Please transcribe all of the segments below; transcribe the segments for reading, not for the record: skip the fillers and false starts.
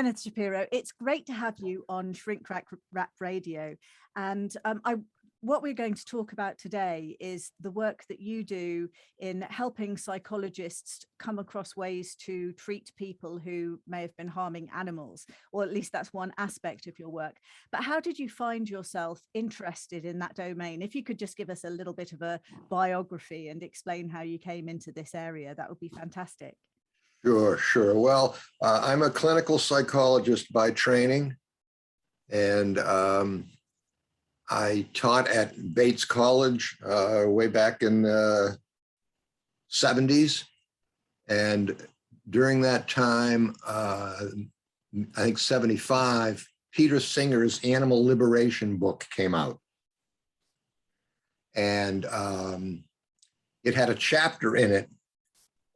Kenneth Shapiro, it's great to have you on Shrink Wrap Radio. And what we're going to talk about today is the work that you do in helping psychologists come across ways to treat people who may have been harming animals, or at least that's one aspect of your work. But how did you find yourself interested in that domain? If you could just give us a little bit of a biography and explain how you came into this area, that would be fantastic. Sure. Well, I'm a clinical psychologist by training, and I taught at Bates College way back in the 70s. And during that time, I think 75, Peter Singer's Animal Liberation book came out. And it had a chapter in it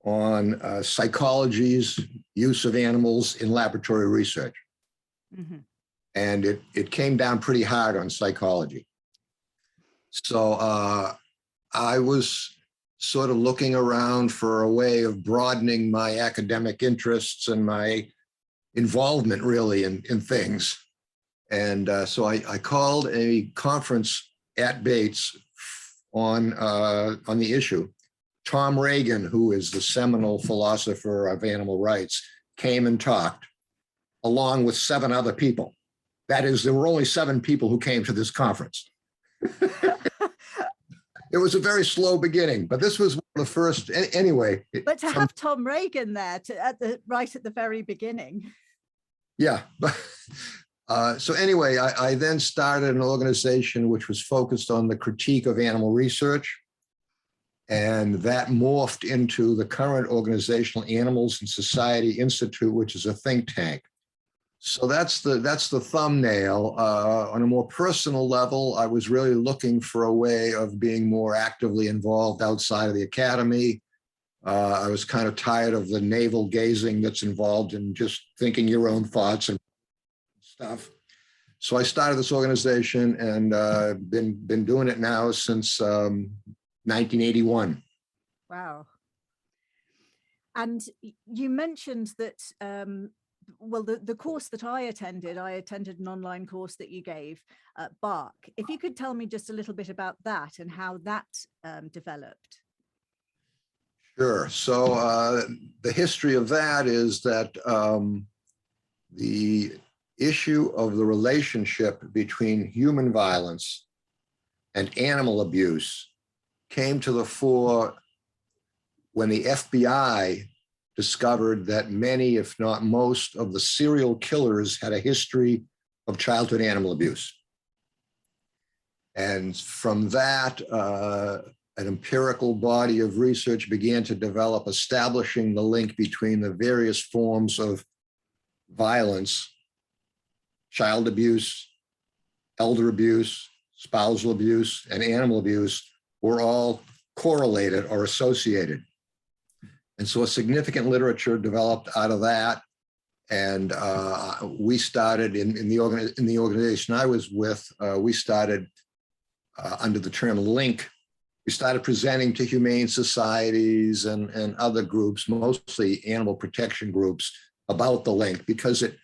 on psychology's use of animals in laboratory research. Mm-hmm. And it came down pretty hard on psychology. So I was sort of looking around for a way of broadening my academic interests and my involvement really in things. And so I called a conference at Bates on the issue. Tom Reagan, who is the seminal philosopher of animal rights, came and talked along with 7 other people. That is, there were only 7 people who came to this conference. It was a very slow beginning, but this was one of the first anyway. But to have Tom Reagan there right at the very beginning. Yeah. So anyway, I then started an organization which was focused on the critique of animal research. And that morphed into the current organizational Animals and Society Institute, which is a think tank. So that's the thumbnail. On a more personal level, I was really looking for a way of being more actively involved outside of the academy. I was kind of tired of the navel gazing that's involved in just thinking your own thoughts and stuff. So I started this organization and been doing it now since 1981. Wow. And you mentioned that, well, the course that I attended an online course that you gave at BARC. If you could tell me just a little bit about that and how that developed. Sure. So the history of that is that the issue of the relationship between human violence and animal abuse came to the fore when the FBI discovered that many, if not most, of the serial killers had a history of childhood animal abuse. And from that, an empirical body of research began to develop, establishing the link between the various forms of violence, child abuse, elder abuse, spousal abuse, and animal abuse were all correlated or associated. And so a significant literature developed out of that. And we started in the organization I was with, we started under the term LINK. We started presenting to humane societies and other groups, mostly animal protection groups, about the link, because it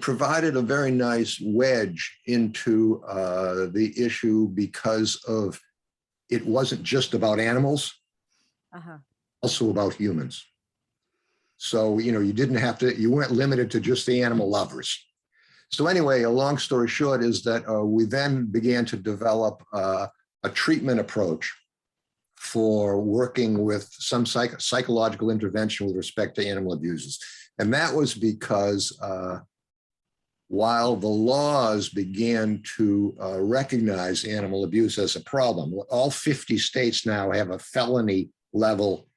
provided a very nice wedge into the issue, because of it wasn't just about animals, also about humans. So, you didn't have to, you weren't limited to just the animal lovers. So anyway, a long story short is that we then began to develop a treatment approach for working with some psychological intervention with respect to animal abuses. And that was because while the laws began to recognize animal abuse as a problem, all 50 states now have a felony level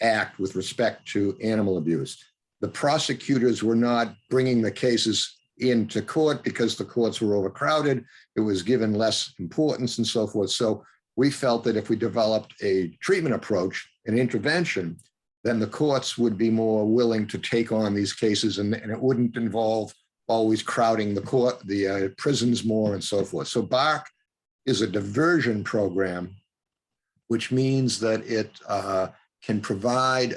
act with respect to animal abuse. The prosecutors were not bringing the cases into court because the courts were overcrowded. It was given less importance and so forth. So we felt that if we developed a treatment approach, an intervention, then the courts would be more willing to take on these cases, and it wouldn't involve always crowding the prisons more and so forth. So BARC is a diversion program, which means that it can provide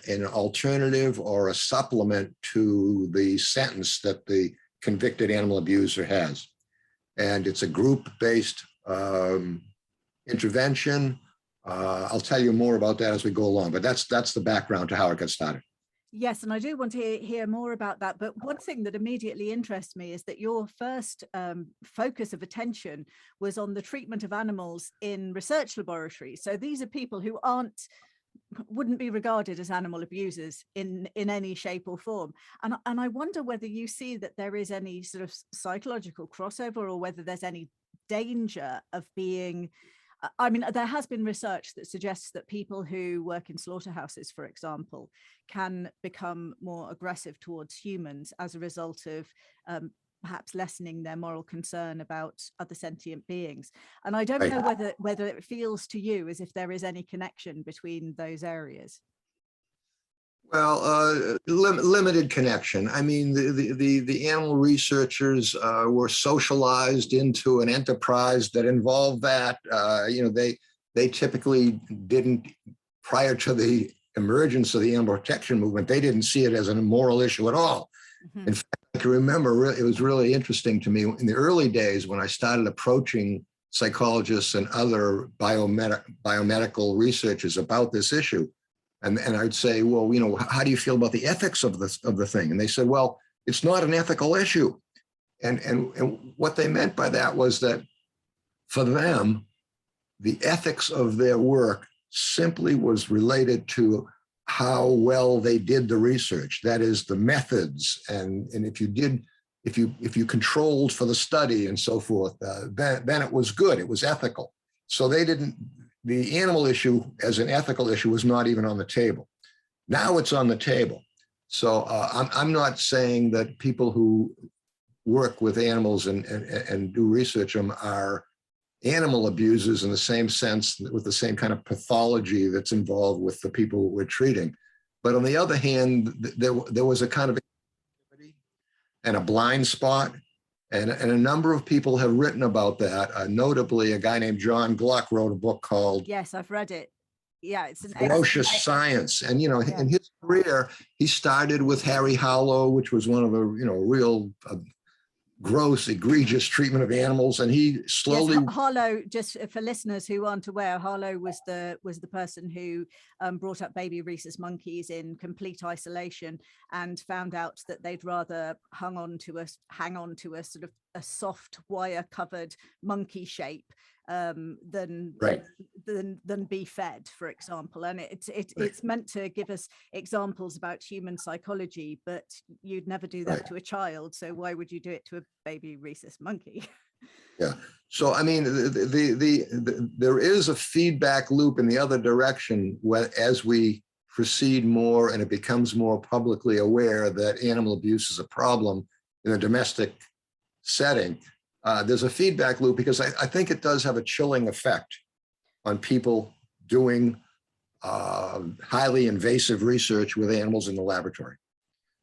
an alternative or a supplement to the sentence that the convicted animal abuser has. And it's a group-based intervention. I'll tell you more about that as we go along, but that's the background to how it got started. Yes, and I do want to hear more about that. But one thing that immediately interests me is that your first focus of attention was on the treatment of animals in research laboratories. So these are people who wouldn't be regarded as animal abusers in any shape or form. And I wonder whether you see that there is any sort of psychological crossover, or whether there's any danger of being, I mean, there has been research that suggests that people who work in slaughterhouses, for example, can become more aggressive towards humans as a result of perhaps lessening their moral concern about other sentient beings. And I don't know whether it feels to you as if there is any connection between those areas. Well, limited connection. I mean, the animal researchers were socialized into an enterprise that involved that. They typically didn't, prior to the emergence of the animal protection movement, they didn't see it as an immoral issue at all. Mm-hmm. In fact, I can remember it was really interesting to me in the early days when I started approaching psychologists and other biomedical researchers about this issue. And I'd say, well, how do you feel about the ethics of the thing? And they said, well, it's not an ethical issue. And what they meant by that was that for them, the ethics of their work simply was related to how well they did the research. That is, the methods, and if you controlled for the study and so forth, then it was good. It was ethical. So the animal issue as an ethical issue was not even on the table. Now it's on the table. So I'm not saying that people who work with animals and do research on them are animal abusers in the same sense, with the same kind of pathology that's involved with the people we're treating. But on the other hand, there was a kind of and a blind spot. And a number of people have written about that. Notably, a guy named John Gluck wrote a book called Yes, I've read it. Yeah, it's an Ferocious Science. And, in his career, he started with Harry Harlow, which was one of the, real gross, egregious treatment of animals. And he slowly... Yes, Harlow, just for listeners who aren't aware, Harlow was the person who brought up baby rhesus monkeys in complete isolation and found out that they'd rather hang on to a sort of a soft wire covered monkey shape than be fed, for example. And it's meant to give us examples about human psychology, but you'd never do that to a child. So why would you do it to a baby rhesus monkey? Yeah. So, I mean, there is a feedback loop in the other direction as we proceed more and it becomes more publicly aware that animal abuse is a problem in a domestic setting. There's a feedback loop because I think it does have a chilling effect on people doing highly invasive research with animals in the laboratory.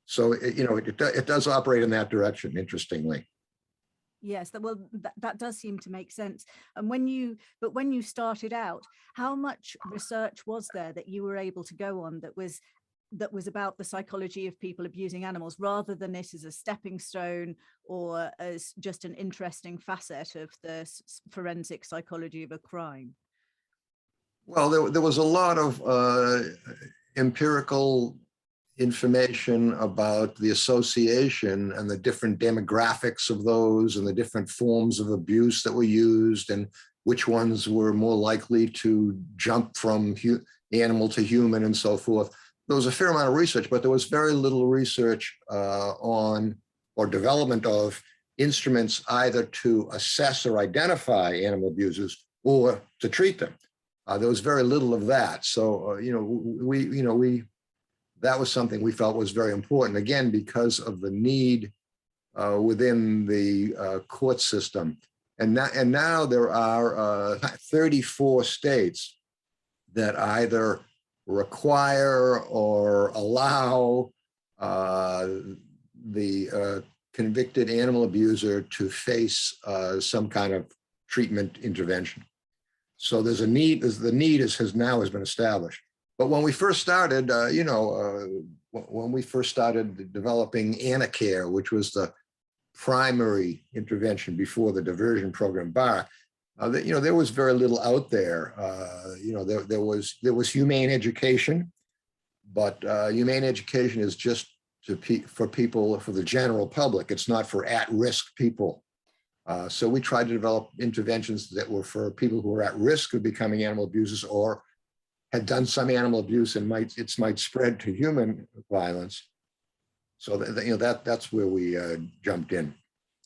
So, it does operate in that direction, interestingly. Yes, that does seem to make sense. And when you started out, how much research was there that you were able to go on that was about the psychology of people abusing animals, rather than it as a stepping stone or as just an interesting facet of the forensic psychology of a crime? Well, there was a lot of empirical information about the association and the different demographics of those and the different forms of abuse that were used and which ones were more likely to jump from animal to human and so forth. There was a fair amount of research, but there was very little research on or development of instruments either to assess or identify animal abusers or to treat them. There was very little of that. So, that was something we felt was very important, again, because of the need within the court system. And now there are 34 states that either require or allow the convicted animal abuser to face some kind of treatment intervention. So there's a need, the need has been established. But when we first started, when we first started developing Anacare, which was the primary intervention before the diversion program BARC, there was very little out there. There was humane education, but humane education is just for people, for the general public. It's not for at-risk people. So we tried to develop interventions that were for people who were at risk of becoming animal abusers or had done some animal abuse and might spread to human violence. So that's where we jumped in.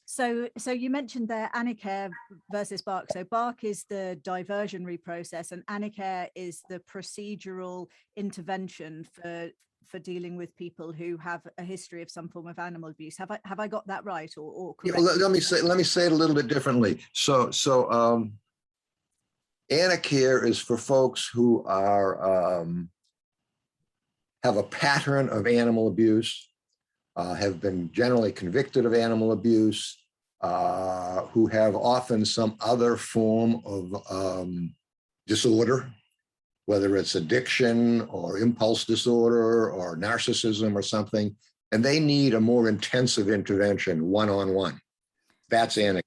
So you mentioned there Anacare versus BARC. So BARC is the diversionary process, and Anacare is the procedural intervention for dealing with people who have a history of some form of animal abuse. Have I got that right, or correct? Yeah, let me say it a little bit differently. So Anacare is for folks who are have a pattern of animal abuse, have been generally convicted of animal abuse, who have often some other form of disorder, whether it's addiction or impulse disorder or narcissism or something, and they need a more intensive intervention one-on-one. That's Anacare.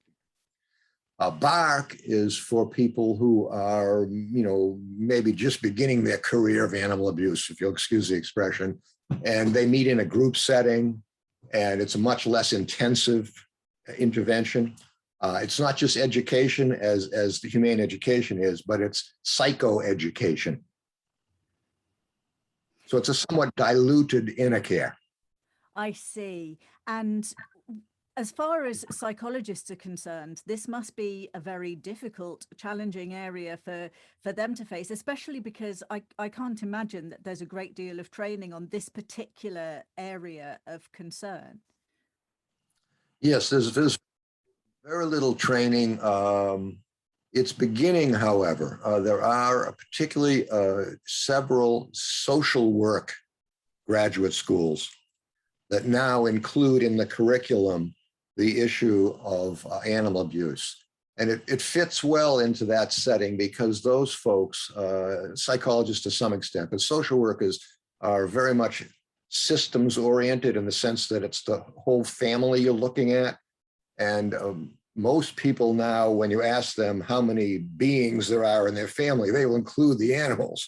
BARC is for people who are, maybe just beginning their career of animal abuse, if you'll excuse the expression, and they meet in a group setting, and it's a much less intensive intervention. It's not just education as the humane education is, but it's psychoeducation. So it's a somewhat diluted Anacare. I see. And as far as psychologists are concerned, this must be a very difficult, challenging area for them to face, especially because I can't imagine that there's a great deal of training on this particular area of concern. Yes, there's very little training. It's beginning, however. There are particularly several social work graduate schools that now include in the curriculum the issue of animal abuse. And it fits well into that setting because those folks, psychologists to some extent, but social workers are very much systems oriented in the sense that it's the whole family you're looking at. And most people now, when you ask them how many beings there are in their family, they will include the animals.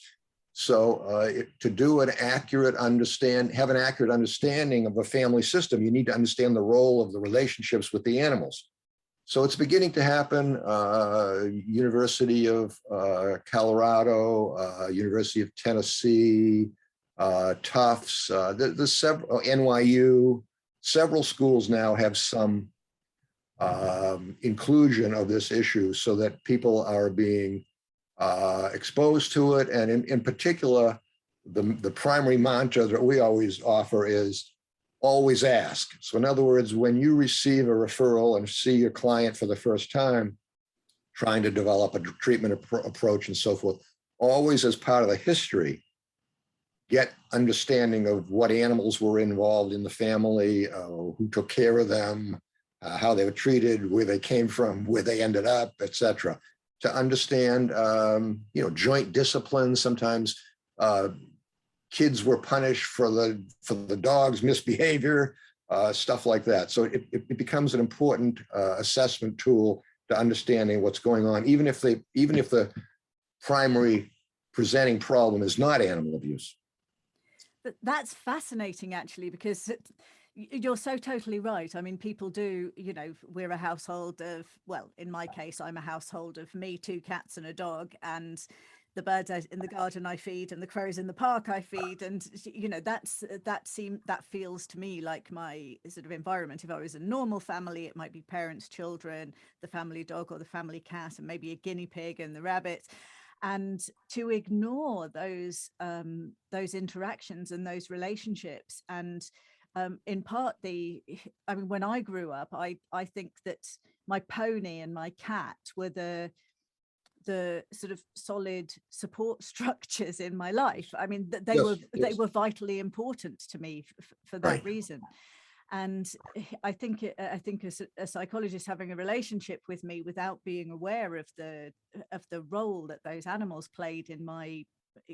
So to do an accurate have an accurate understanding of a family system, you need to understand the role of the relationships with the animals. So it's beginning to happen. University of Colorado, University of Tennessee, Tufts, there's several, NYU, several schools now have some inclusion of this issue so that people are being exposed to it. And in particular, the primary mantra that we always offer is always ask. So in other words, when you receive a referral and see your client for the first time, trying to develop a treatment approach and so forth, always as part of the history, get understanding of what animals were involved in the family, who took care of them, how they were treated, where they came from, where they ended up, etc. To understand, joint discipline. Sometimes kids were punished for the dog's misbehavior, stuff like that. So it becomes an important assessment tool to understanding what's going on, even if the primary presenting problem is not animal abuse. But that's fascinating, actually, because you're so totally right. I mean, people do, we're a household of, well, in my case, I'm a household of me, 2 cats and a dog, and the birds out in the garden I feed and the crows in the park I feed. And, that feels to me like my sort of environment. If I was a normal family, it might be parents, children, the family dog or the family cat, and maybe a guinea pig and the rabbit. And to ignore those interactions and those relationships, and in part when I grew up, I think that my pony and my cat were the sort of solid support structures in my life. I mean, they were vitally important to me for that Right. reason. And I think a psychologist having a relationship with me without being aware of the role that those animals played in my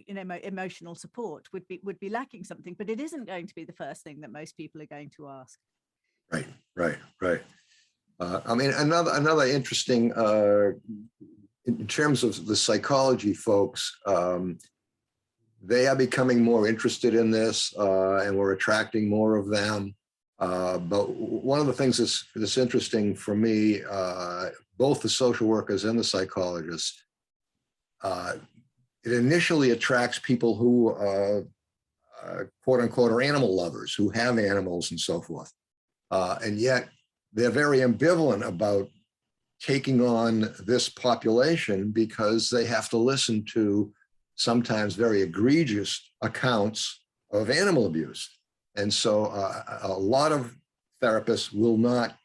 emotional support would be lacking something, but it isn't going to be the first thing that most people are going to ask. Right, right, right. I mean, another interesting, in terms of the psychology folks, they are becoming more interested in this, and we're attracting more of them. But one of the things that's interesting for me, both the social workers and the psychologists, it initially attracts people who, quote unquote, are animal lovers, who have animals and so forth. And yet they're very ambivalent about taking on this population because they have to listen to sometimes very egregious accounts of animal abuse. And so a lot of therapists will not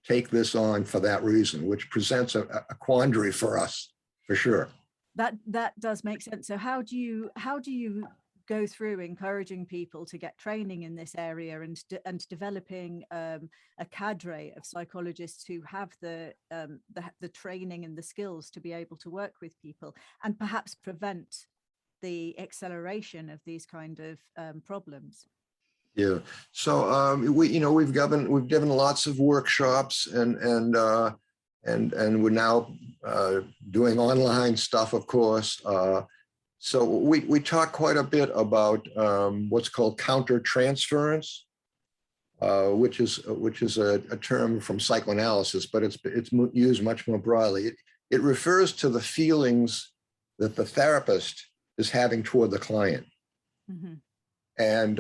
take this on for that reason, which presents a quandary for us, for sure. That does make sense. So how do you go through encouraging people to get training in this area and developing a cadre of psychologists who have the training and the skills to be able to work with people and perhaps prevent the acceleration of these kind of problems? Yeah. So we've given lots of workshops and we're now doing online stuff, of course. So we talk quite a bit about what's called countertransference, which is a term from psychoanalysis, but it's used much more broadly. It refers to the feelings that the therapist is having toward the client. Mm-hmm. And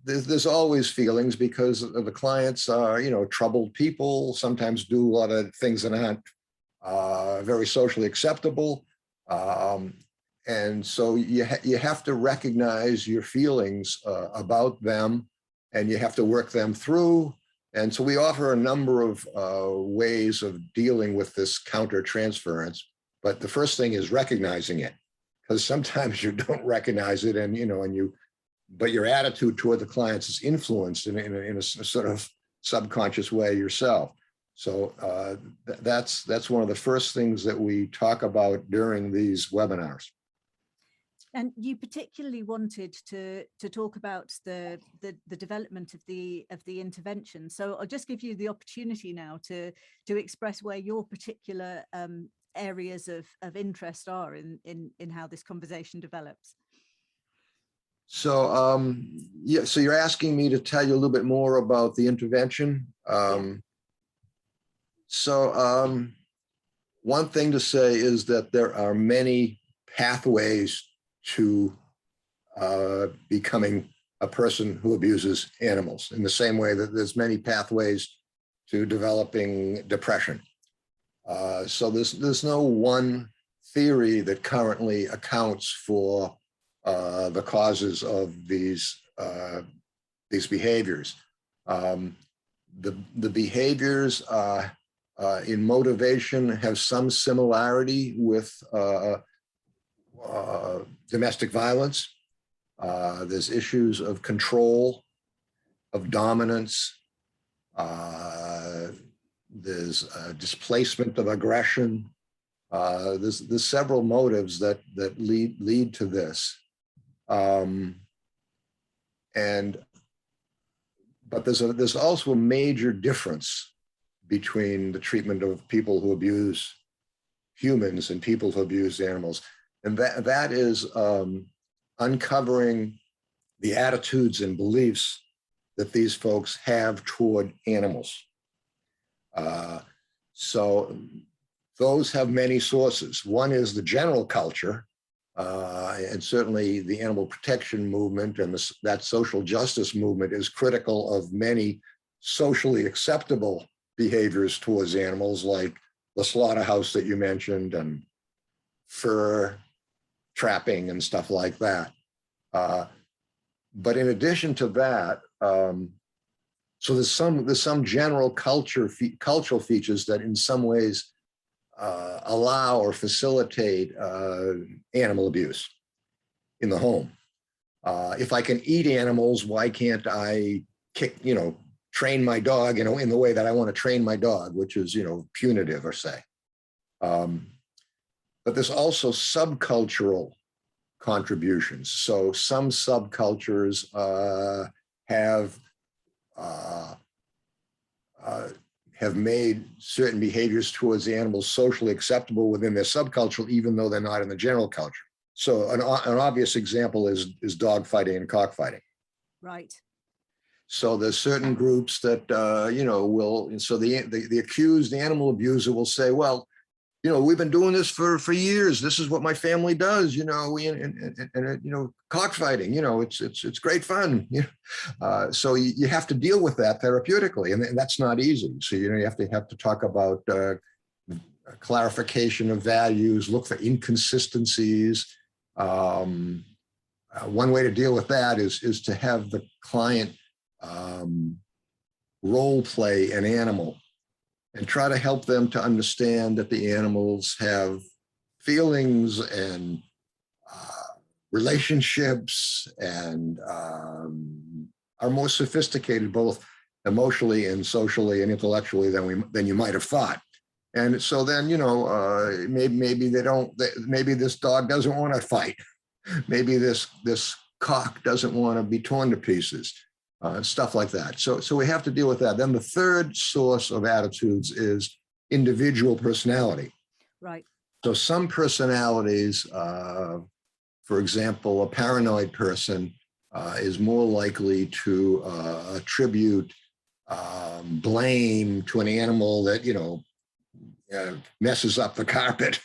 there's always feelings because the clients are, troubled people, sometimes do a lot of things that aren't very socially acceptable. And so you have to recognize your feelings about them, and you have to work them through. And so we offer a number of ways of dealing with this countertransference. But the first thing is recognizing it, because sometimes you don't recognize it, but your attitude toward the clients is influenced in a sort of subconscious way yourself. So that's one of the first things that we talk about during these webinars. And you particularly wanted to talk about the development of the intervention. So I'll just give you the opportunity now to express where your particular areas of interest are in how this conversation develops. So so you're asking me to tell you a little bit more about the intervention. So one thing to say is that there are many pathways to becoming a person who abuses animals, in the same way that there's many pathways to developing depression. So there's no one theory that currently accounts for the causes of these behaviors. The behaviors in motivation have some similarity with domestic violence. There's issues of control, of dominance. There's displacement of aggression. There's several motives that lead to this. But there's also a major difference between the treatment of people who abuse humans and people who abuse animals. And that is uncovering the attitudes and beliefs that these folks have toward animals. So those have many sources. One is the general culture, and certainly the animal protection movement and that social justice movement is critical of many socially acceptable behaviors towards animals, like the slaughterhouse that you mentioned and fur trapping and stuff like that. But in addition to that, so there's some general cultural features that in some ways allow or facilitate animal abuse in the home. If I can eat animals, why can't I train my dog, in the way that I want to train my dog, which is, punitive, or say. But there's also subcultural contributions. So some subcultures have made certain behaviors towards animals socially acceptable within their subculture, even though they're not in the general culture. So an obvious example is dog fighting and cockfighting. Right. So there's certain groups that, will, and so the accused, the animal abuser will say, well, we've been doing this for years. This is what my family does, cockfighting, it's great fun. So you have to deal with that therapeutically, and that's not easy. So, you have to talk about clarification of values, look for inconsistencies. One way to deal with that is to have the client role play an animal and try to help them to understand that the animals have feelings and relationships and are more sophisticated both emotionally and socially and intellectually than you might have thought. And so then, maybe maybe this dog doesn't want to fight. Maybe this cock doesn't want to be torn to pieces. Stuff like that. So we have to deal with that. Then the third source of attitudes is individual personality. Right. So some personalities, for example, a paranoid person is more likely to attribute blame to an animal that, messes up the carpet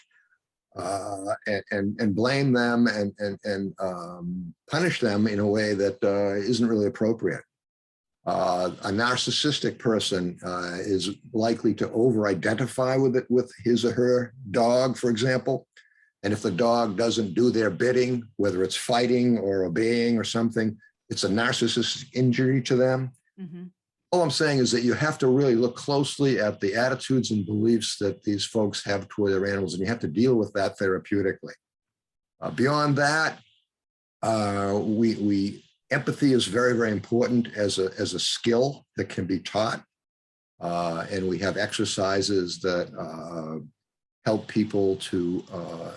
and blame them and punish them in a way that isn't really appropriate. A narcissistic person is likely to over-identify with his or her dog, for example. And if the dog doesn't do their bidding, whether it's fighting or obeying or something, it's a narcissistic injury to them. Mm-hmm. All I'm saying is that you have to really look closely at the attitudes and beliefs that these folks have toward their animals, and you have to deal with that therapeutically. Beyond that, empathy is very, very important as a skill that can be taught. And we have exercises that help people to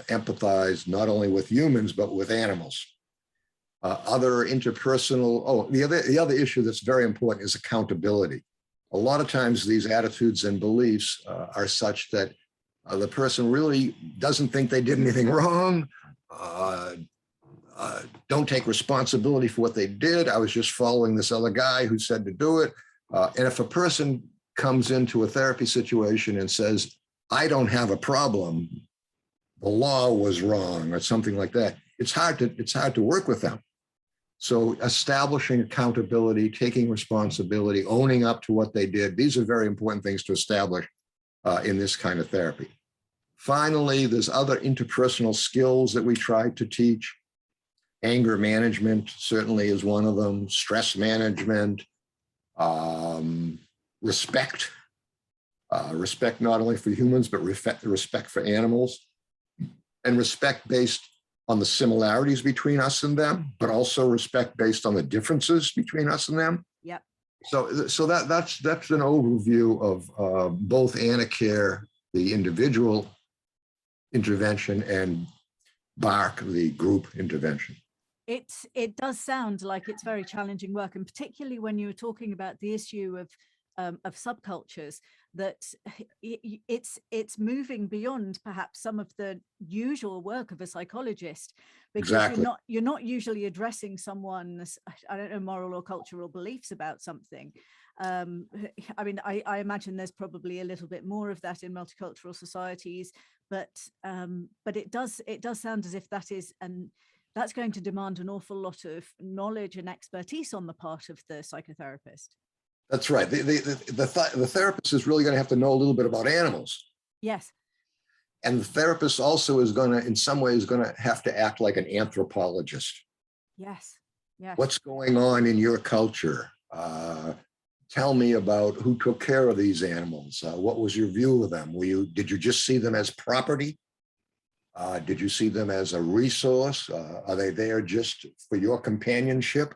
empathize not only with humans, but with animals. Other interpersonal, the other issue that's very important is accountability. A lot of times these attitudes and beliefs are such that the person really doesn't think they did anything wrong, don't take responsibility for what they did. I was just following this other guy who said to do it. And if a person comes into a therapy situation and says, I don't have a problem, the law was wrong or something like that, it's hard to work with them. So establishing accountability, taking responsibility, owning up to what they did, these are very important things to establish in this kind of therapy. Finally, there's other interpersonal skills that we try to teach. Anger management certainly is one of them, stress management, respect not only for humans, but respect for animals, and respect based on the similarities between us and them, but also respect based on the differences between us and them. Yep. So that's an overview of both Anacare, the individual intervention, and BARC, the group intervention. It does sound like it's very challenging work, and particularly when you were talking about the issue of subcultures, that it's moving beyond perhaps some of the usual work of a psychologist, because exactly. you're not usually addressing someone's, I don't know, moral or cultural beliefs about something. I mean, I imagine there's probably a little bit more of that in multicultural societies, but it does sound as if that's going to demand an awful lot of knowledge and expertise on the part of the psychotherapist. That's right. The therapist is really going to have to know a little bit about animals. Yes. And the therapist also is going to, in some ways, going to have to act like an anthropologist. Yes. Yes. What's going on in your culture? Tell me about who took care of these animals. What was your view of them? Did you just see them as property? Did you see them as a resource? Are they there just for your companionship?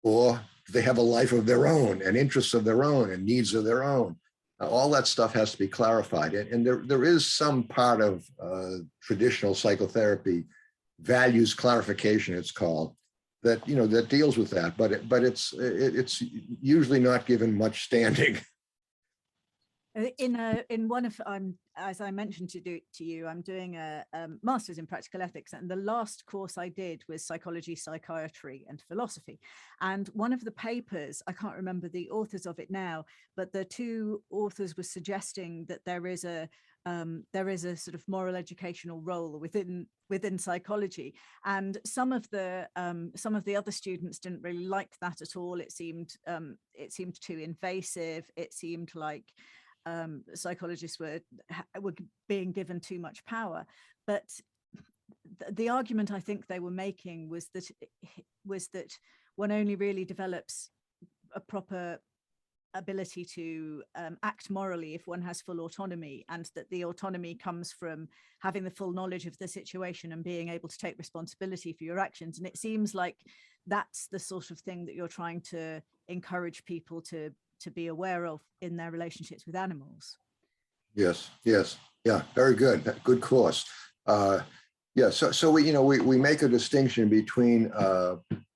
Or do they have a life of their own and interests of their own and needs of their own? All that stuff has to be clarified. And there is some part of traditional psychotherapy values clarification, it's called, that, you know, that deals with that, but it's usually not given much standing. In one of, as I mentioned to you, I'm doing a master's in practical ethics, and the last course I did was psychology, psychiatry, and philosophy. And one of the papers, I can't remember the authors of it now, but the two authors were suggesting that there is a sort of moral educational role within psychology, and some of the other students didn't really like that at all. It seemed too invasive. It seemed like psychologists were being given too much power. But the argument I think they were making was that one only really develops a proper ability to act morally if one has full autonomy, and that the autonomy comes from having the full knowledge of the situation and being able to take responsibility for your actions. And it seems like that's the sort of thing that you're trying to encourage people to be aware of in their relationships with animals. Yes, yeah, very good. Good course. Yeah, so we make a distinction between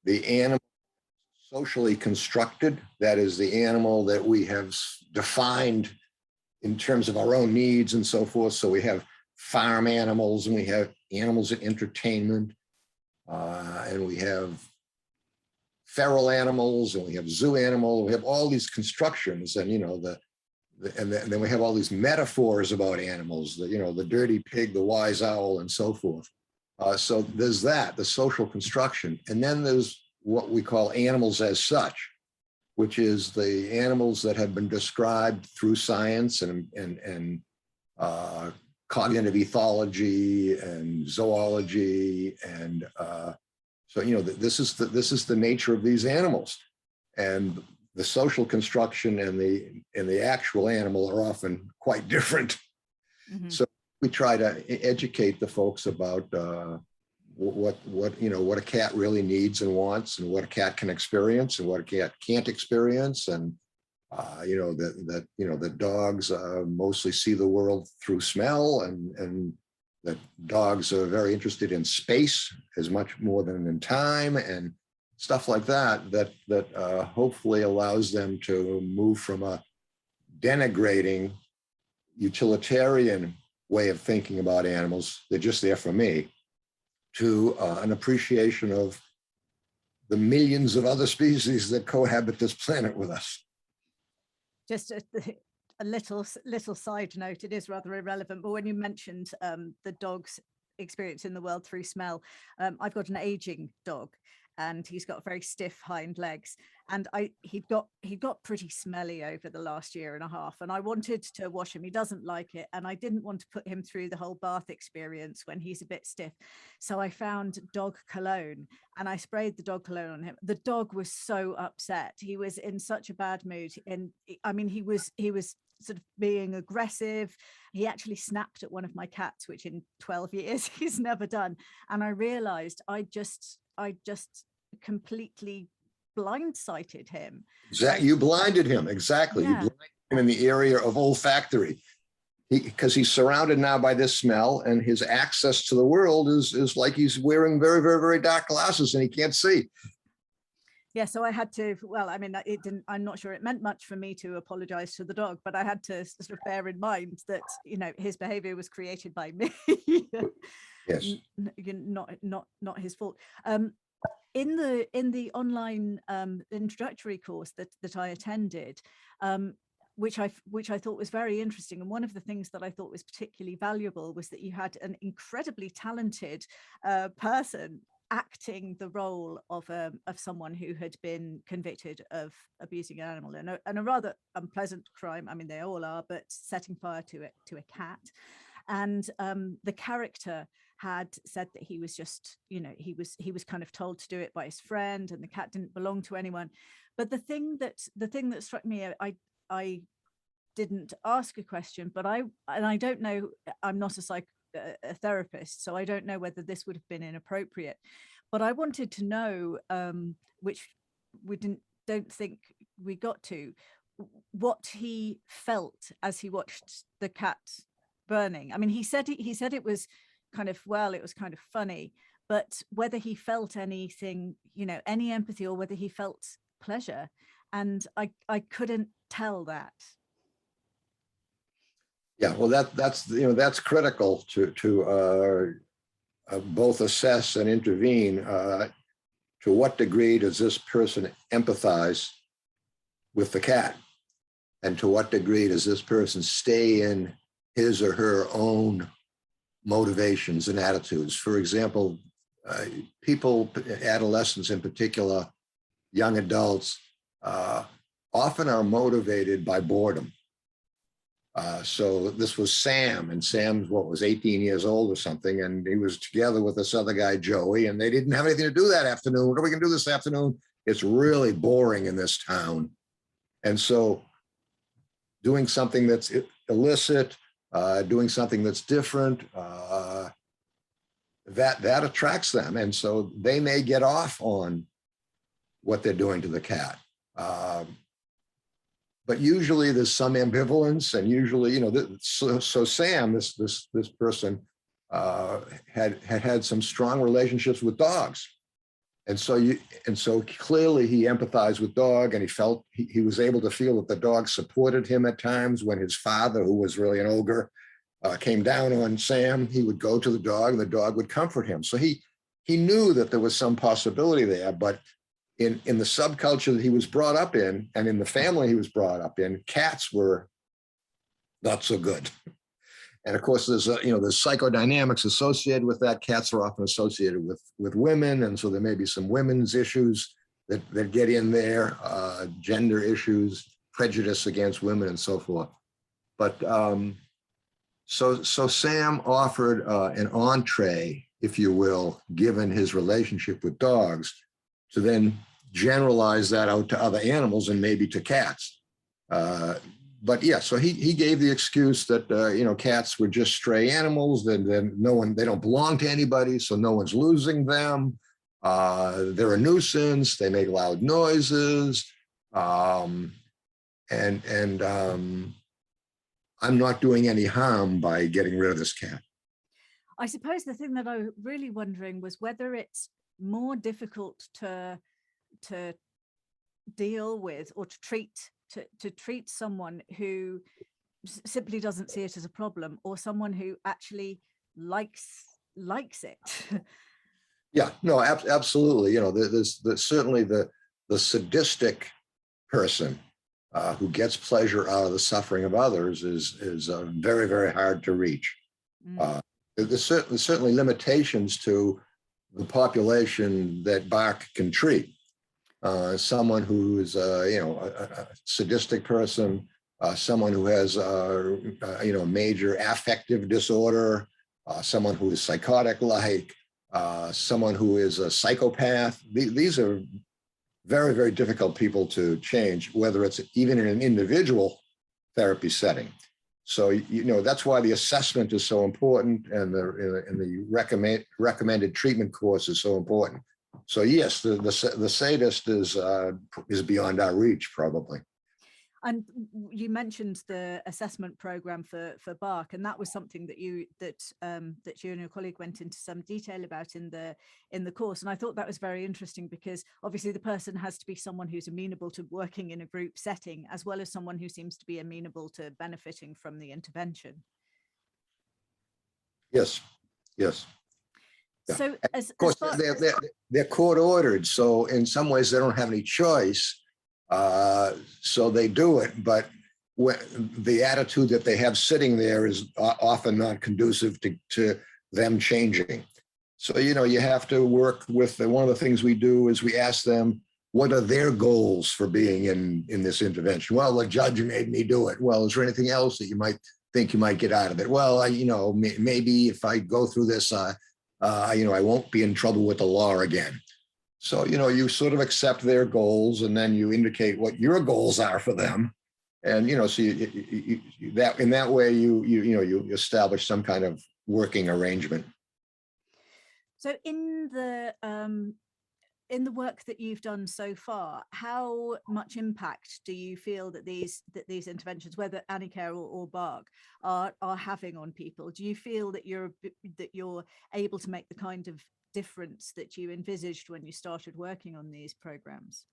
the animal socially constructed, that is the animal that we have defined in terms of our own needs and so forth. So we have farm animals, and we have animals of entertainment, and we have feral animals, and we have zoo animals. We have all these constructions, and and then we have all these metaphors about animals, the dirty pig, the wise owl, and so forth. So there's that, the social construction. And then there's what we call animals as such, which is the animals that have been described through science and cognitive ethology and zoology. And so, this is the nature of these animals. And the social construction and the actual animal are often quite different. Mm-hmm. So we try to educate the folks about what a cat really needs and wants, and what a cat can experience and what a cat can't experience, and that dogs mostly see the world through smell, and that dogs are very interested in space as much more than in time, and stuff like that hopefully allows them to move from a denigrating utilitarian way of thinking about animals, they're just there for me, to an appreciation of the millions of other species that cohabit this planet with us. Just a little side note, it is rather irrelevant, but when you mentioned the dog's experience in the world through smell, I've got an aging dog, and he's got very stiff hind legs, and he got pretty smelly over the last year and a half, and I wanted to wash him. He doesn't like it, and I didn't want to put him through the whole bath experience when he's a bit stiff. So I found dog cologne, and I sprayed the dog cologne on him. The dog was so upset. He was in such a bad mood, and I mean, he was sort of being aggressive. He actually snapped at one of my cats, which in 12 years he's never done. And I realized I just completely blindsided him. Exactly. You blinded him. Exactly. Yeah. You blinded him in the area of olfactory, because he's surrounded now by this smell, and his access to the world is like he's wearing very, very, very dark glasses and he can't see. Yeah, so I had to, well, I mean, I'm not sure it meant much for me to apologize to the dog, but I had to sort of bear in mind that, his behavior was created by me. Yes. Not his fault. In the online introductory course that I attended, which I thought was very interesting, and one of the things that I thought was particularly valuable was that you had an incredibly talented person acting the role of someone who had been convicted of abusing an animal, and a rather unpleasant crime. I mean, they all are, but setting fire to a cat. And the character had said that he was just, he was kind of told to do it by his friend, and the cat didn't belong to anyone. But the thing that struck me, I didn't ask a question, but I don't know, I'm not a therapist, so I don't know whether this would have been inappropriate, but I wanted to know, which we don't think we got to, what he felt as he watched the cat burning. I mean, he said it was kind of, well, it was kind of funny, but whether he felt anything, any empathy, or whether he felt pleasure. And I couldn't tell that. Yeah, well, that's critical to both assess and intervene. To what degree does this person empathize with the cat? And to what degree does this person stay in his or her own motivations and attitudes? For example, people, adolescents in particular, young adults, often are motivated by boredom. So this was Sam, and Sam's was 18 years old or something, and he was together with this other guy, Joey, and they didn't have anything to do that afternoon. What are we going to do this afternoon? It's really boring in this town. And so doing something that's illicit, doing something that's different, that attracts them. And so they may get off on what they're doing to the cat. But usually there's some ambivalence, and usually, so Sam, this person, had some strong relationships with dogs, and so clearly he empathized with dog, and he felt he was able to feel that the dog supported him at times. When his father, who was really an ogre, came down on Sam, he would go to the dog, and the dog would comfort him. So he knew that there was some possibility there, but in the subculture that he was brought up in, and in the family he was brought up in, cats were not so good. And of course, there's psychodynamics associated with that. Cats are often associated with women, and so there may be some women's issues that get in there, gender issues, prejudice against women, and so forth. But so Sam offered an entree, if you will, given his relationship with dogs, to then generalize that out to other animals and maybe to cats. But yeah, so he gave the excuse that cats were just stray animals, and then they don't belong to anybody, so no one's losing them. They're a nuisance. They make loud noises, and I'm not doing any harm by getting rid of this cat. I suppose the thing that I was really wondering was whether it's more difficult to deal with or to treat someone who simply doesn't see it as a problem, or someone who actually likes it. Yeah, no, absolutely. There's certainly the sadistic person who gets pleasure out of the suffering of others is very, very hard to reach. There's certainly limitations to the population that Bark can treat. Someone who is a sadistic person, someone who has major affective disorder, someone who is psychotic-like, someone who is a psychopath. These are very, very difficult people to change, whether it's even in an individual therapy setting. So, that's why the assessment is so important, and the recommended treatment course is so important. So yes, the sadist is beyond our reach, probably. And you mentioned the assessment program for Bark, and that was something that you and your colleague went into some detail about in the course. And I thought that was very interesting, because obviously the person has to be someone who's amenable to working in a group setting, as well as someone who seems to be amenable to benefiting from the intervention. Yes. Yeah. So, of course, they're court ordered, so in some ways they don't have any choice. So they do it, but the attitude that they have sitting there is often not conducive to them changing. So, you have to work with one of the things we do is we ask them, what are their goals for being in this intervention? Well, the judge made me do it. Well, is there anything else that you might think you might get out of it? Well, maybe if I go through this, I won't be in trouble with the law again. So, you sort of accept their goals, and then you indicate what your goals are for them. And, so that in that way, you establish some kind of working arrangement. So in the work that you've done so far, how much impact do you feel that these interventions, whether Anicare or Bark, are having on people? Do you feel that you're able to make the kind of difference that you envisaged when you started working on these programs?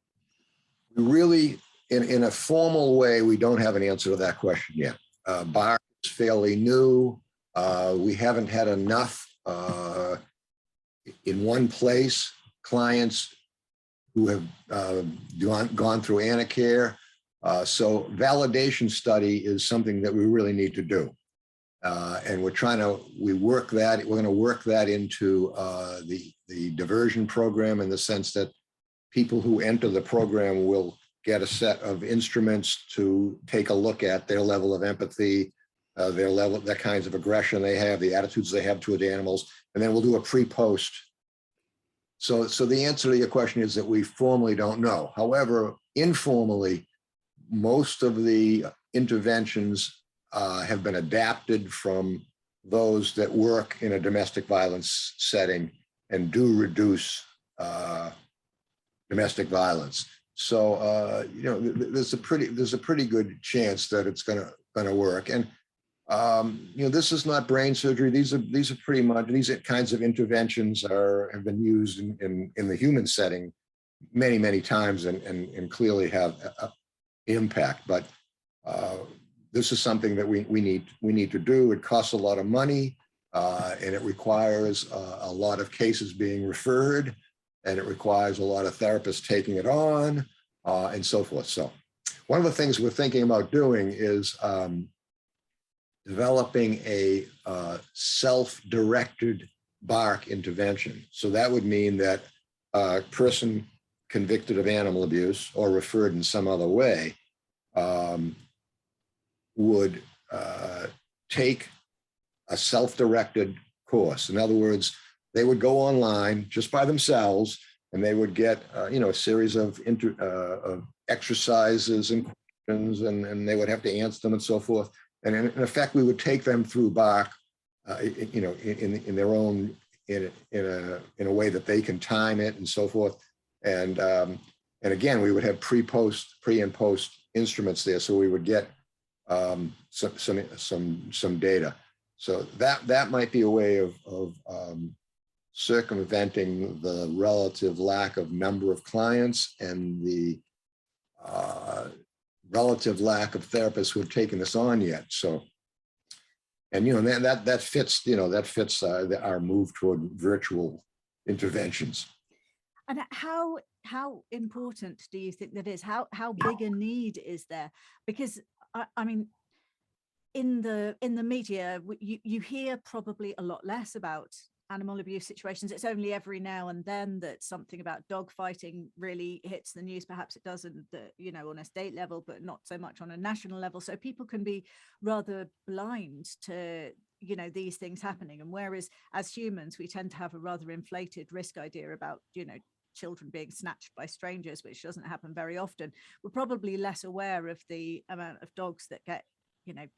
We really, in a formal way, we don't have an answer to that question yet. BARC is fairly new. We haven't had enough in one place clients who have gone through Anacare. So validation study is something that we really need to do. And we're going to work that into the diversion program, in the sense that people who enter the program will get a set of instruments to take a look at their level of empathy, the kinds of aggression they have, the attitudes they have toward animals, and then we'll do a pre-post. So the answer to your question is that we formally don't know. However, informally, most of the interventions have been adapted from those that work in a domestic violence setting and do reduce domestic violence. So there's a pretty good chance that it's going to work. And this is not brain surgery. These are pretty much, these kinds of interventions have been used in the human setting many times and clearly have impact. But this is something that we need to do. It costs a lot of money, and it requires a lot of cases being referred, and it requires a lot of therapists taking it on, and so forth. So one of the things we're thinking about doing is developing a self-directed BARC intervention. So that would mean that a person convicted of animal abuse or referred in some other way would take a self-directed course. In other words, they would go online just by themselves, and they would get a series of exercises and questions, and they would have to answer them and so forth. And in effect, we would take them through BARC, in their own, in a way that they can time it and so forth. And again, we would have pre and post instruments there, so we would get some data. So that might be a way of circumventing the relative lack of number of clients and the relative lack of therapists who have taken this on yet. So, and that fits our move toward virtual interventions. And how important do you think that is? How big a need is there? Because I mean, in the media, you hear probably a lot less about animal abuse situations. It's only every now and then that something about dog fighting really hits the news. Perhaps it doesn't, on a state level, but not so much on a national level. So people can be rather blind to these things happening. And whereas as humans, we tend to have a rather inflated risk idea about children being snatched by strangers, which doesn't happen very often, we're probably less aware of the amount of dogs that get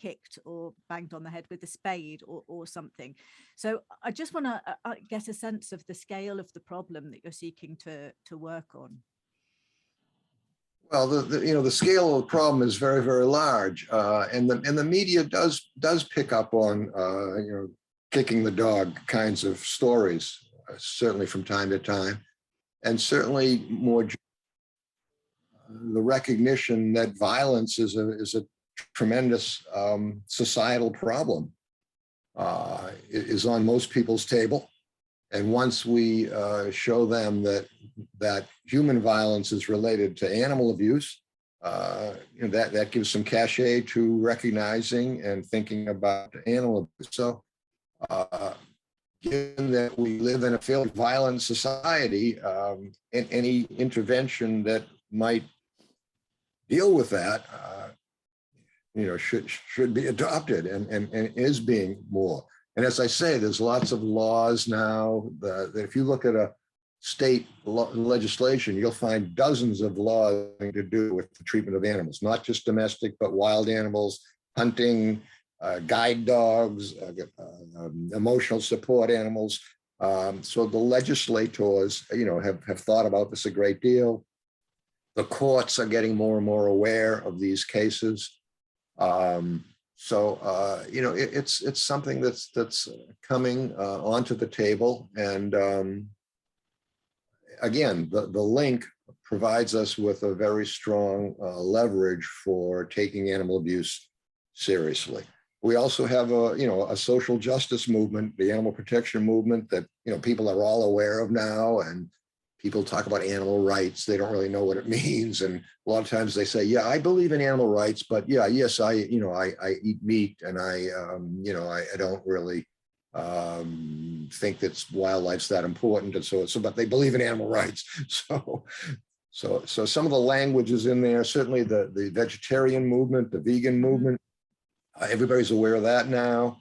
kicked or banged on the head with a spade or something. So I just want to get a sense of the scale of the problem that you're seeking to work on. Well, the scale of the problem is very, very large, and the media does pick up on kicking the dog kinds of stories, certainly from time to time, and certainly more the recognition that violence is a tremendous societal problem is on most people's table. And once we show them that human violence is related to animal abuse, that gives some cachet to recognizing and thinking about animal abuse. So given that we live in a fairly violent society, any intervention that might deal with that should be adopted and is being more. And as I say, there's lots of laws now that if you look at a state legislation, you'll find dozens of laws having to do with the treatment of animals, not just domestic, but wild animals, hunting, guide dogs, emotional support animals. So the legislators, have thought about this a great deal. The courts are getting more and more aware of these cases. You know, it's something that's coming onto the table, and again, the link provides us with a very strong leverage for taking animal abuse seriously. We also have a social justice movement, the animal protection movement, that people are all aware of now, and people talk about animal rights. They don't really know what it means, and a lot of times they say, "Yeah, I believe in animal rights, but yeah, yes, I eat meat, and I don't really think that wildlife's that important," and so but they believe in animal rights. So some of the language is in there. Certainly the vegetarian movement, the vegan movement. Everybody's aware of that now.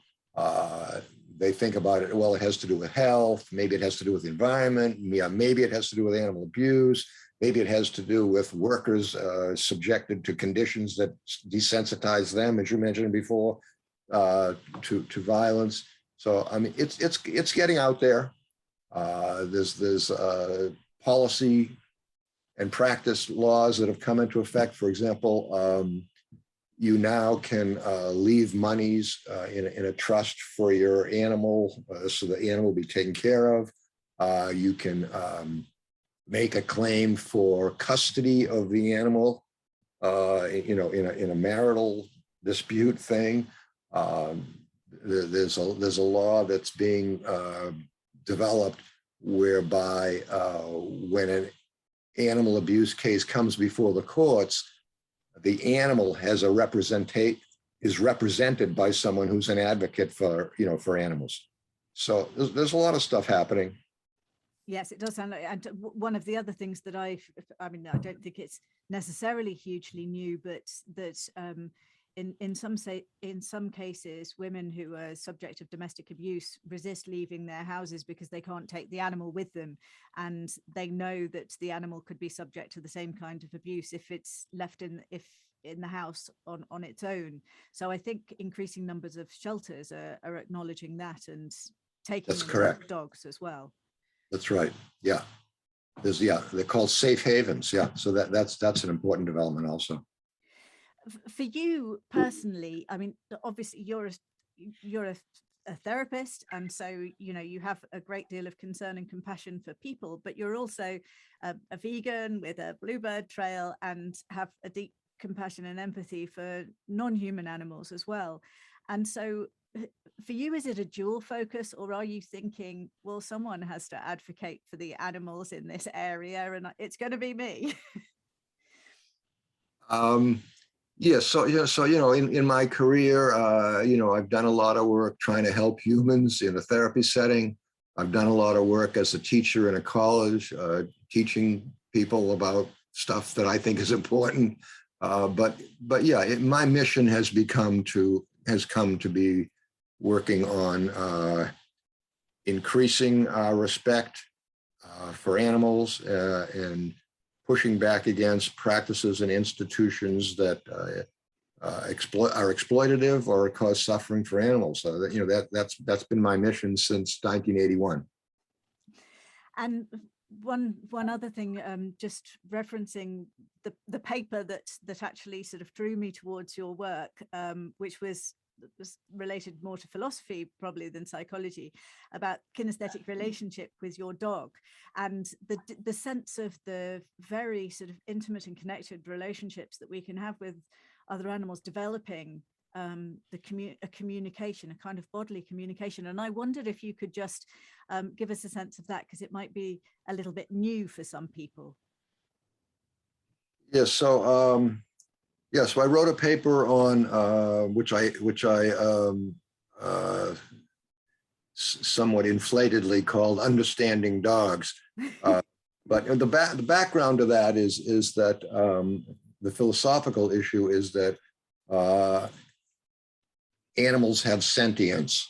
They think about it, well, it has to do with health. Maybe it has to do with the environment. Yeah, maybe it has to do with animal abuse. Maybe it has to do with workers subjected to conditions that desensitize them, as you mentioned before, to violence. So, I mean, it's getting out there. There's policy and practice laws that have come into effect. For example, you now can leave monies in a trust for your animal, so the animal will be taken care of. You can make a claim for custody of the animal, in a marital dispute thing. There's a law that's being developed whereby when an animal abuse case comes before the courts, the animal has is represented by someone who's an advocate for animals. So there's a lot of stuff happening. Yes, it does sound like, and one of the other things that I mean, I don't think it's necessarily hugely new, but that in some cases, women who are subject of domestic abuse resist leaving their houses because they can't take the animal with them, and they know that the animal could be subject to the same kind of abuse if it's left in the house on its own. So I think increasing numbers of shelters are acknowledging that and taking That's correct. Dogs as well. That's right. Yeah. They're called safe havens. Yeah. So that's an important development also. For you personally, I mean, obviously you're a therapist, and so you have a great deal of concern and compassion for people, but you're also a vegan with a bluebird trail and have a deep compassion and empathy for non-human animals as well. And so for you, is it a dual focus, or are you thinking, well, someone has to advocate for the animals in this area and it's going to be me? Yes. So in my career, I've done a lot of work trying to help humans in a therapy setting. I've done a lot of work as a teacher in a college, teaching people about stuff that I think is important. But yeah, my mission has come to be working on increasing our respect for animals and pushing back against practices and institutions that are exploitative or cause suffering for animals. So that's been my mission since 1981. And one other thing, just referencing the paper that actually sort of drew me towards your work, which was related more to philosophy probably than psychology, about kinesthetic relationship with your dog, and the sense of the very sort of intimate and connected relationships that we can have with other animals, developing a communication, a kind of bodily communication. And I wondered if you could just give us a sense of that, because it might be a little bit new for some people. Yes. So so I wrote a paper on which I somewhat inflatedly called "Understanding Dogs," but the background to that is that the philosophical issue is that animals have sentience.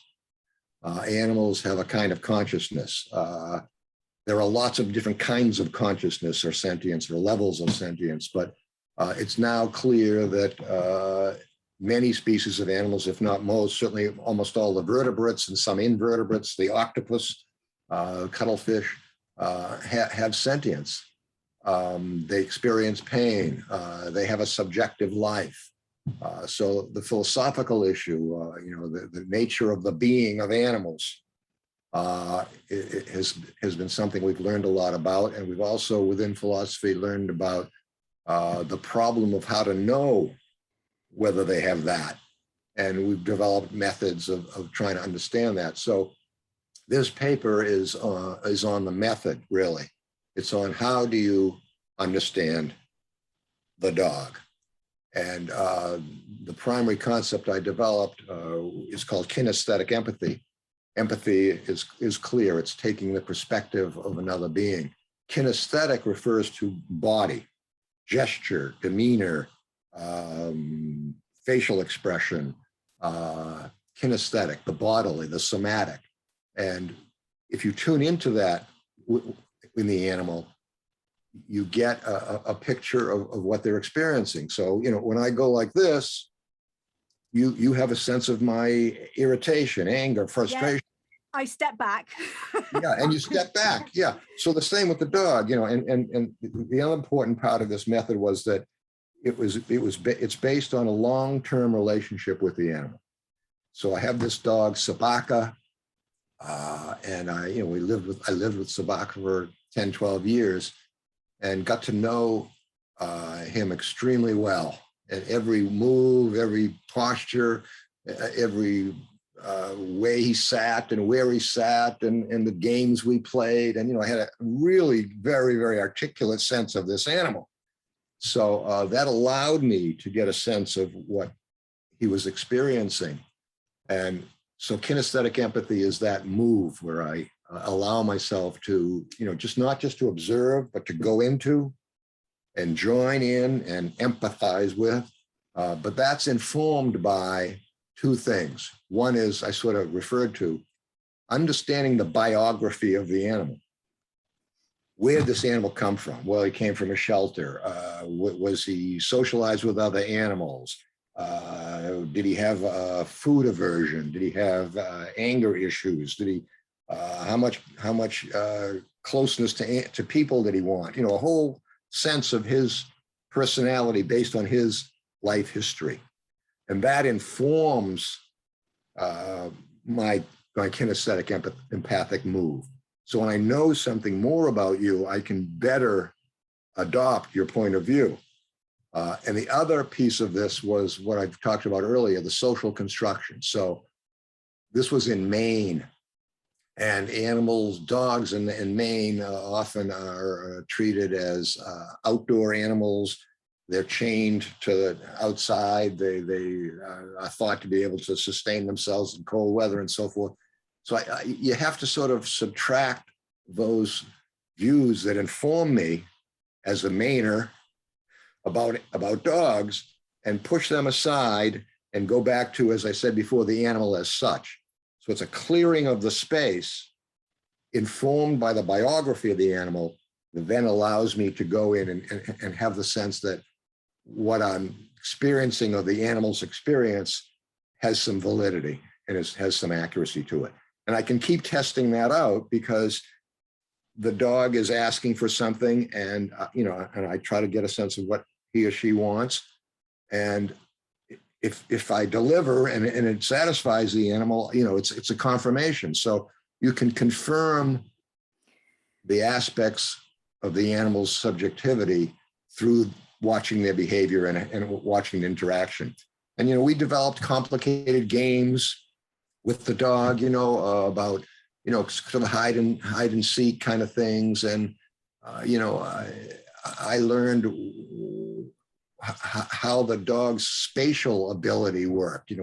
Animals have a kind of consciousness. There are lots of different kinds of consciousness or sentience or levels of sentience, but it's now clear that many species of animals, if not most, certainly almost all the vertebrates and some invertebrates, the octopus, cuttlefish, have sentience. They experience pain. They have a subjective life. So the philosophical issue, the nature of the being of animals it has been something we've learned a lot about. And we've also within philosophy learned about the problem of how to know whether they have that. And we've developed methods of trying to understand that. So this paper is on the method, really. It's on how do you understand the dog. And the primary concept I developed is called kinesthetic empathy. Empathy is clear. It's taking the perspective of another being. Kinesthetic refers to body, gesture, demeanor, facial expression, kinesthetic, the bodily, the somatic. And if you tune into that in the animal, you get a picture of what they're experiencing. So, when I go like this, you have a sense of my irritation, anger, frustration. Yeah, I step back. Yeah, and you step back. Yeah. So the same with the dog, and the other important part of this method was that it's based on a long-term relationship with the animal. So I have this dog, Sabaka, and I lived with Sabaka for 10, 12 years and got to know him extremely well. And every move, every posture, every way he sat and where he sat and the games we played. And, I had a really very, very articulate sense of this animal. So that allowed me to get a sense of what he was experiencing. And so kinesthetic empathy is that move where I allow myself to, not just to observe, but to go into and join in and empathize with. But that's informed by two things. One is I sort of referred to understanding the biography of the animal. Where did this animal come from? Well, he came from a shelter. Was he socialized with other animals? Did he have food aversion? Did he have anger issues? Did he? How much closeness to people did he want? A whole sense of his personality based on his life history, and that informs my kinesthetic empathic move. So when I know something more about you, I can better adopt your point of view. And the other piece of this was what I've talked about earlier, the social construction. So this was in Maine, and animals, dogs in Maine often are treated as outdoor animals. They're chained to the outside. They are thought to be able to sustain themselves in cold weather and so forth. So you have to sort of subtract those views that inform me as a Mainer about dogs and push them aside and go back to, as I said before, the animal as such. So it's a clearing of the space informed by the biography of the animal that then allows me to go in and have the sense that what I'm experiencing of the animal's experience has some validity and has some accuracy to it. And I can keep testing that out because the dog is asking for something, and and I try to get a sense of what he or she wants. And if I deliver and it satisfies the animal, it's a confirmation. So you can confirm the aspects of the animal's subjectivity through watching their behavior and watching the interaction. And we developed complicated games with the dog, about sort of hide and seek kind of things. And I learned how the dog's spatial ability worked.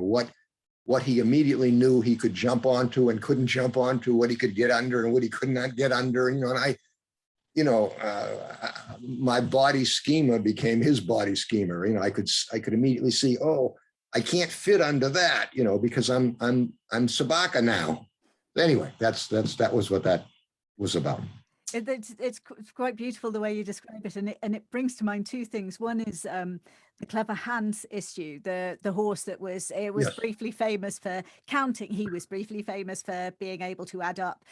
What he immediately knew he could jump onto and couldn't jump onto, what he could get under and what he could not get under. And my body schema became his body schema. I could immediately see, oh, I can't fit under that, because I'm Sabaka now. Anyway, that was what that was about. It's quite beautiful the way you describe it, and it brings to mind two things. One is Clever Hans issue, the horse that was Yes. briefly famous for counting. He was briefly famous for being able to add up,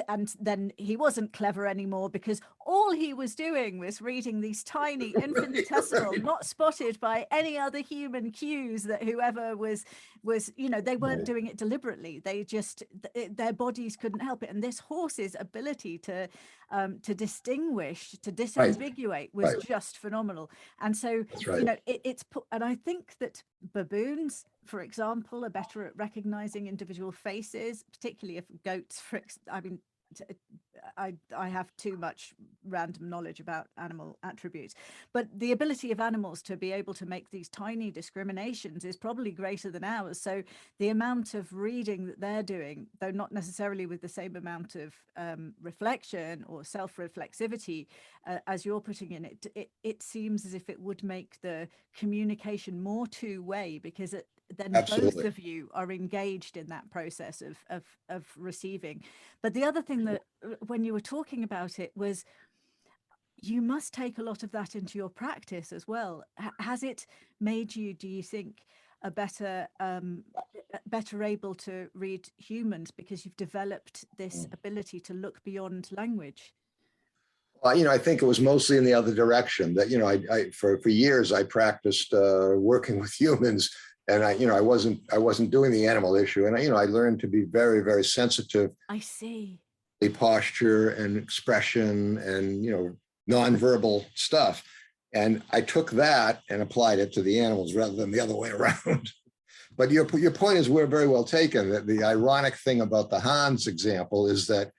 and then he wasn't clever anymore because all he was doing was reading these tiny infinitesimal, not spotted by any other human cues, that whoever was they weren't doing it deliberately. They just, their bodies couldn't help it. And this horse's ability to distinguish, to disambiguate was just phenomenal. And so, That's right. And I think that baboons, for example, are better at recognizing individual faces, particularly if goats, I have too much random knowledge about animal attributes, but the ability of animals to be able to make these tiny discriminations is probably greater than ours. So the amount of reading that they're doing, though not necessarily with the same amount of reflection or self-reflexivity as you're putting in it seems as if it would make the communication more two-way, because then both of you are engaged in that process of receiving. But the other thing that when you were talking about it was, you must take a lot of that into your practice as well. Has it made you, do you think, a better able to read humans because you've developed this ability to look beyond language? I think it was mostly in the other direction. That I for years I practiced working with humans, and I wasn't doing the animal issue, and I learned to be very, very sensitive. I see. The posture and expression and nonverbal stuff, and I took that and applied it to the animals rather than the other way around. But your point is very well taken. That the ironic thing about the Hans example is that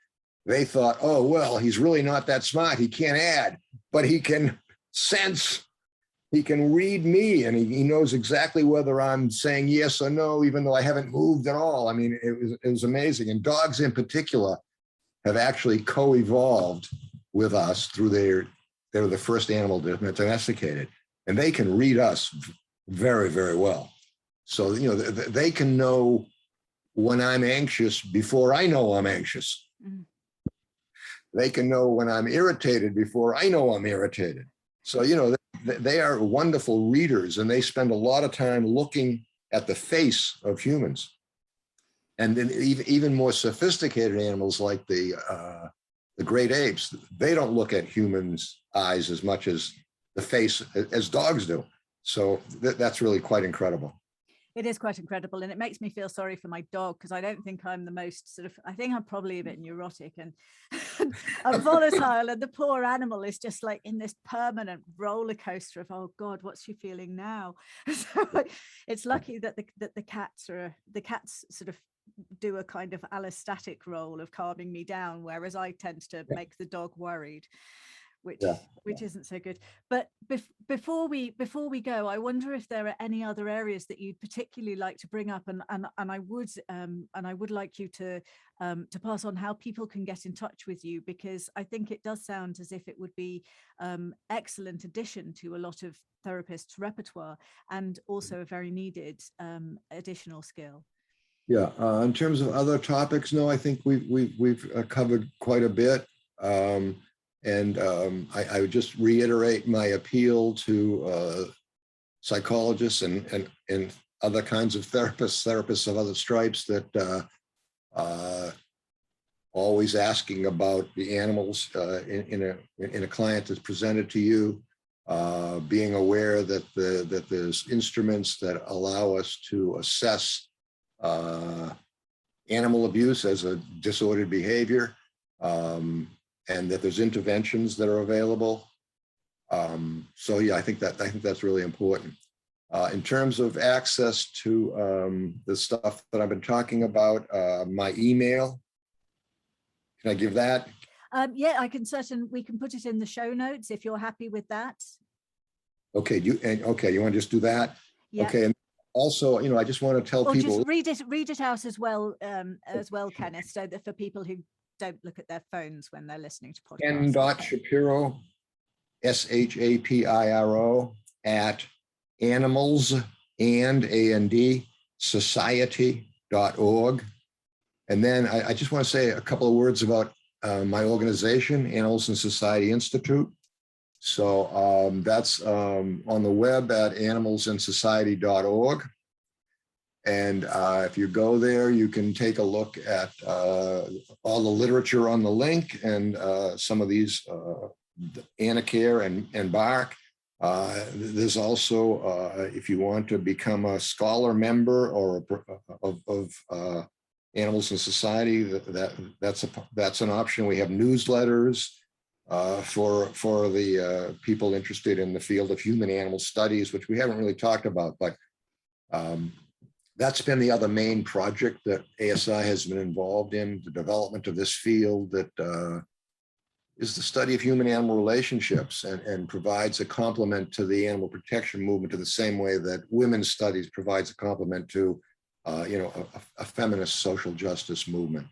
they thought, oh, well, he's really not that smart. He can't add, but he can sense, he can read me, and he knows exactly whether I'm saying yes or no, even though I haven't moved at all. I mean, it was amazing. And dogs in particular have actually co-evolved with us through they were the first animal domesticated, and they can read us very, very well. So, they can know when I'm anxious before I know I'm anxious. Mm. They can know when I'm irritated before I know I'm irritated. So, they are wonderful readers, and they spend a lot of time looking at the face of humans. And then even more sophisticated animals like the great apes, they don't look at humans' eyes as much as the face as dogs do. So that's really quite incredible. It is quite incredible, and it makes me feel sorry for my dog, because I don't think I'm the most I think I'm probably a bit neurotic and volatile, and the poor animal is just like in this permanent roller coaster of, oh God, what's she feeling now? So it's lucky that the cats sort of do a kind of allostatic role of calming me down, whereas I tend to make the dog worried, which isn't so good. But before we go, I wonder if there are any other areas that you'd particularly like to bring up, and I would like you to pass on how people can get in touch with you, because I think it does sound as if it would be excellent addition to a lot of therapists' repertoire, and also a very needed additional skill. Yeah, in terms of other topics, no, I think we've covered quite a bit. I would just reiterate my appeal to psychologists and other kinds of therapists of other stripes, that always asking about the animals in a client that's presented to you, being aware that there's instruments that allow us to assess animal abuse as a disordered behavior. And that there's interventions that are available. So yeah, I think that's really important. In terms of access to the stuff that I've been talking about, my email, can I give that? Yeah, I can we can put it in the show notes if you're happy with that. Okay, you want to just do that? Yeah. Okay, and also, I just want to tell people. Just read it out as well, Kenneth, so that for people who don't look at their phones when they're listening to podcasts. Ken.Shapiro, SHAPIRO, at animals and society.org. And then I just want to say a couple of words about my organization, Animals and Society Institute. So that's on the web at animalsandsociety.org. And if you go there, you can take a look at all the literature on the link and some of these anacare and bark. There's also, if you want to become a scholar member or of Animals in Society, that's an option. We have newsletters for the people interested in the field of human animal studies, which we haven't really talked about, but that's been the other main project that ASI has been involved in, the development of this field that is the study of human-animal relationships and provides a complement to the animal protection movement in the same way that women's studies provides a complement to, a feminist social justice movement.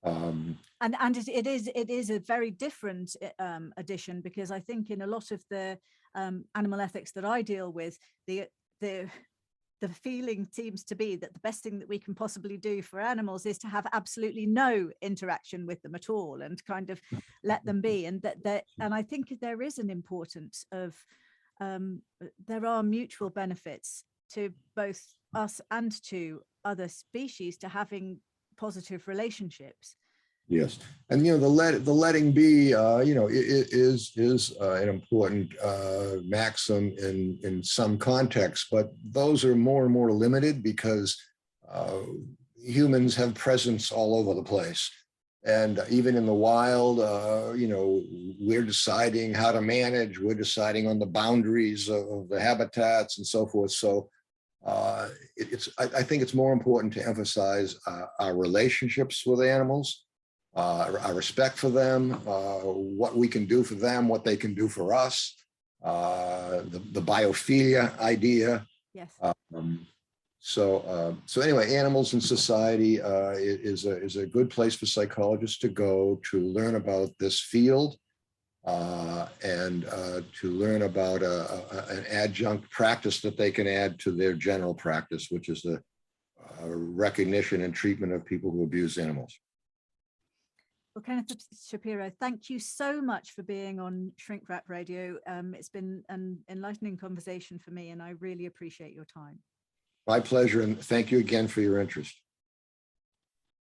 And it is a very different addition, because I think in a lot of the animal ethics that I deal with, the feeling seems to be that the best thing that we can possibly do for animals is to have absolutely no interaction with them at all and kind of let them be. And and I think there is an importance of there are mutual benefits to both us and to other species to having positive relationships. Yes, and the letting be, is an important maxim in some contexts, but those are more and more limited because humans have presence all over the place, and even in the wild, we're deciding how to manage. We're deciding on the boundaries of the habitats and so forth. So I think it's more important to emphasize our relationships with animals. Our respect for them, what we can do for them, what they can do for us, the biophilia idea. Yes. So anyway, Animals in Society is a good place for psychologists to go to learn about this field and to learn about an adjunct practice that they can add to their general practice, which is the recognition and treatment of people who abuse animals. Well, Kenneth Shapiro, thank you so much for being on Shrink Wrap Radio. It's been an enlightening conversation for me, and I really appreciate your time. My pleasure, and thank you again for your interest.